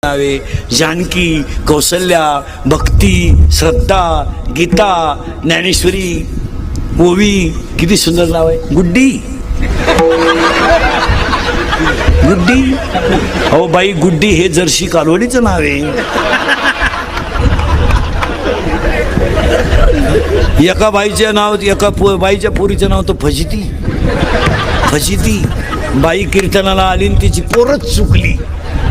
नावे, जानकी, कौसल्या, भक्ती, श्रद्धा, गीता, ज्ञानेश्वरी, ओवी. किती सुंदर नाव आहे. गुड्डी, गुड्डी. अहो बाई, गुड्डी हे जर्सी कालवडीचं नाव आहे. एका बाईच्या नाव, एका बाईच्या पोरीचं नाव तर फजिती. फजिती. बाई कीर्तनाला आली आणि तिची पोरच चुकली.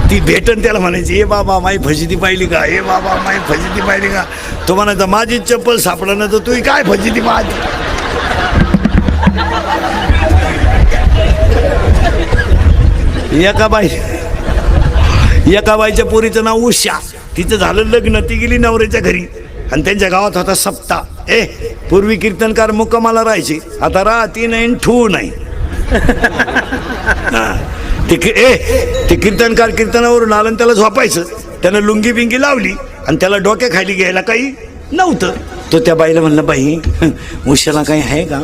ती भेटन त्याला म्हणायची, ए बाबा माई फजिती पाहिली का, ए बाबा माई फजिती पाहिली का. तो म्हणायचा माझी चप्पल सापडलं ना तर तू काय फजिती माझी. एका बाईच्या पोरीचं नाव उषा. तिचं झालं लग्न, ती गेली नवऱ्याच्या घरी आणि त्यांच्या गावात होता सप्ताह. पूर्वी कीर्तनकार मुक्कामाला राहायचे, आता राहती नाही ठू नाही. ते कीर्तनकार कीर्तनावरून आलं आणि त्याला झोपायचं. त्यानं लुंगी बिंगी लावली आणि त्याला डोक्या खाली घ्यायला काही नव्हतं. तो त्या बाईला म्हणलं, बाई उशाला काही आहे का.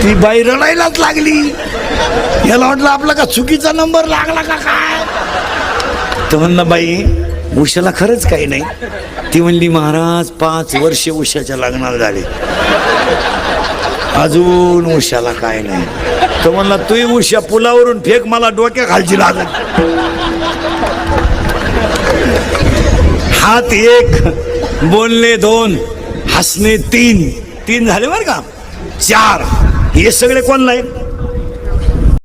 ती बाई रडायलाच लागली. याला वाटलं आपला का चुकीचा नंबर लागला का काय. तर म्हणलं, बाई उशाला खरंच काही नाही. ती म्हणली, महाराज 5 वर्षे उशाच्या लग्नाला झाले, अजून उशाला काय नाही. तो म्हणला, तू उशा पुलावरून फेक, मला डोक्या खालची लागत. हात 1, बोलणे 2, हसणे 3 झाले बरं का. 4 हे सगळे कोण नाही.